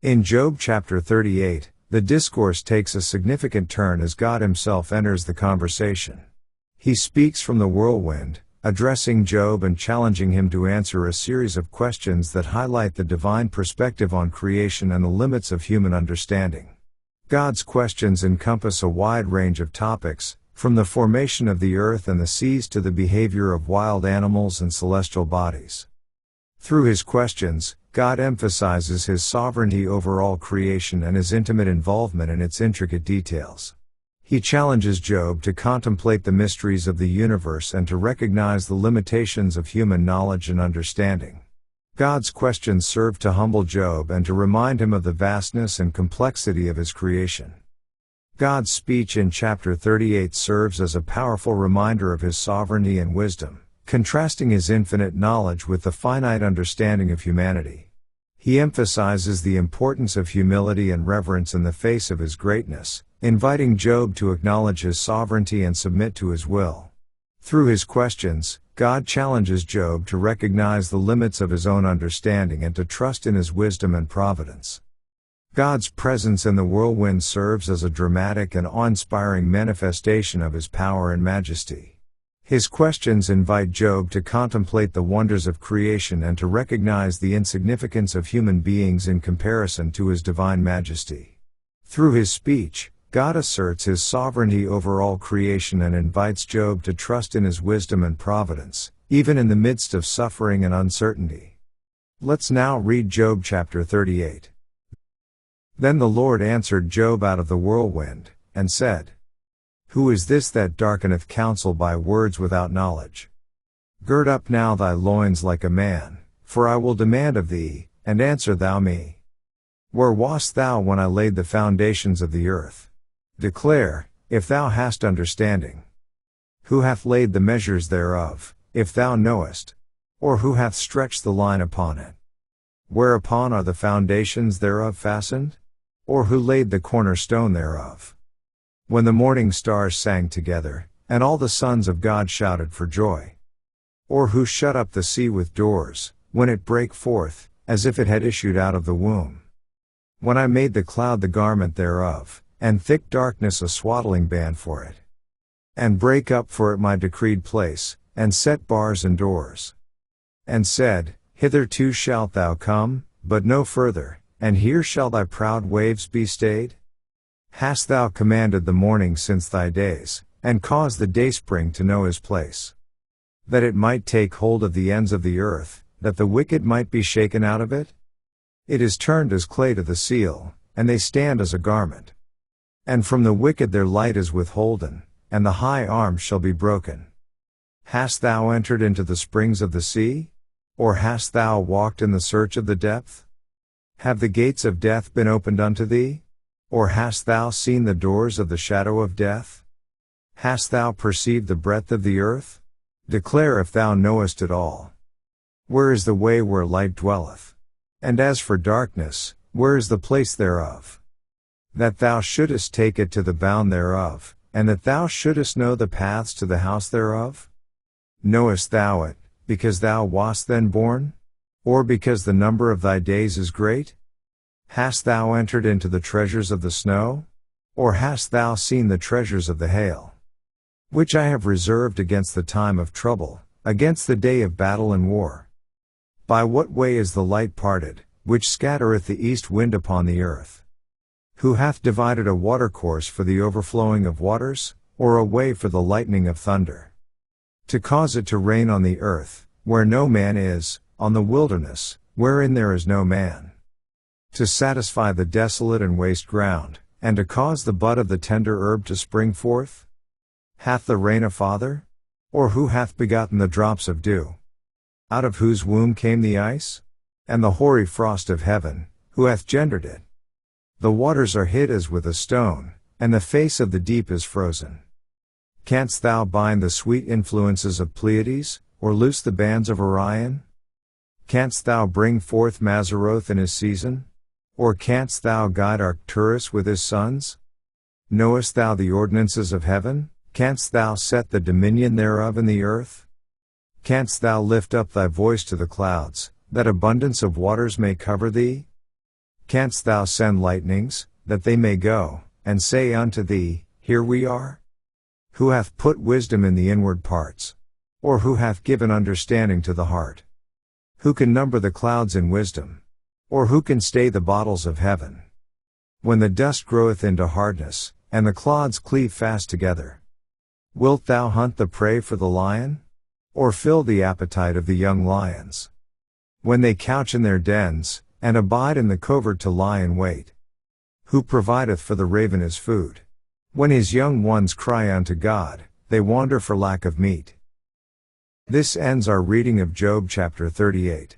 In Job chapter 38, the discourse takes a significant turn as God himself enters the conversation. He speaks from the whirlwind, addressing Job and challenging him to answer a series of questions that highlight the divine perspective on creation and the limits of human understanding. God's questions encompass a wide range of topics, from the formation of the earth and the seas to the behavior of wild animals and celestial bodies. Through his questions, God emphasizes his sovereignty over all creation and his intimate involvement in its intricate details. He challenges Job to contemplate the mysteries of the universe and to recognize the limitations of human knowledge and understanding. God's questions serve to humble Job and to remind him of the vastness and complexity of his creation. God's speech in chapter 38 serves as a powerful reminder of his sovereignty and wisdom, contrasting his infinite knowledge with the finite understanding of humanity. He emphasizes the importance of humility and reverence in the face of his greatness, inviting Job to acknowledge his sovereignty and submit to his will. Through his questions, God challenges Job to recognize the limits of his own understanding and to trust in his wisdom and providence. God's presence in the whirlwind serves as a dramatic and awe-inspiring manifestation of his power and majesty. His questions invite Job to contemplate the wonders of creation and to recognize the insignificance of human beings in comparison to his divine majesty. Through his speech, God asserts his sovereignty over all creation and invites Job to trust in his wisdom and providence, even in the midst of suffering and uncertainty. Let's now read Job chapter 38. Then the Lord answered Job out of the whirlwind, and said, Who is this that darkeneth counsel by words without knowledge? Gird up now thy loins like a man, for I will demand of thee, and answer thou me. Where wast thou when I laid the foundations of the earth? Declare, if thou hast understanding. Who hath laid the measures thereof, if thou knowest? Or who hath stretched the line upon it? Whereupon are the foundations thereof fastened? Or who laid the cornerstone thereof? When the morning stars sang together, and all the sons of God shouted for joy. Or who shut up the sea with doors, when it brake forth, as if it had issued out of the womb? When I made the cloud the garment thereof, and thick darkness a swaddling band for it. And brake up for it my decreed place, and set bars and doors. And said, Hitherto shalt thou come, but no further, and here shall thy proud waves be stayed? Hast thou commanded the morning since thy days, and caused the dayspring to know his place? That it might take hold of the ends of the earth, that the wicked might be shaken out of it? It is turned as clay to the seal, and they stand as a garment. And from the wicked their light is withholden, and the high arm shall be broken. Hast thou entered into the springs of the sea? Or hast thou walked in the search of the depth? Have the gates of death been opened unto thee? Or hast thou seen the doors of the shadow of death? Hast thou perceived the breadth of the earth? Declare if thou knowest it all. Where is the way where light dwelleth? And as for darkness, where is the place thereof? That thou shouldest take it to the bound thereof, and that thou shouldest know the paths to the house thereof? Knowest thou it, because thou wast then born? Or because the number of thy days is great? Hast thou entered into the treasures of the snow? Or hast thou seen the treasures of the hail? Which I have reserved against the time of trouble, against the day of battle and war. By what way is the light parted, which scattereth the east wind upon the earth? Who hath divided a watercourse for the overflowing of waters, or a way for the lightning of thunder? To cause it to rain on the earth, where no man is, on the wilderness, wherein there is no man. To satisfy the desolate and waste ground, and to cause the bud of the tender herb to spring forth? Hath the rain a father? Or who hath begotten the drops of dew? Out of whose womb came the ice? And the hoary frost of heaven, who hath gendered it? The waters are hid as with a stone, and the face of the deep is frozen. Canst thou bind the sweet influences of Pleiades, or loose the bands of Orion? Canst thou bring forth Mazzaroth in his season? Or canst thou guide Arcturus with his sons? Knowest thou the ordinances of heaven? Canst thou set the dominion thereof in the earth? Canst thou lift up thy voice to the clouds, that abundance of waters may cover thee? Canst thou send lightnings, that they may go, and say unto thee, Here we are? Who hath put wisdom in the inward parts? Or who hath given understanding to the heart? Who can number the clouds in wisdom? Or who can stay the bottles of heaven? When the dust groweth into hardness, and the clods cleave fast together. Wilt thou hunt the prey for the lion? Or fill the appetite of the young lions? When they couch in their dens, and abide in the covert to lie in wait. Who provideth for the raven his food? When his young ones cry unto God, they wander for lack of meat. This ends our reading of Job chapter 38.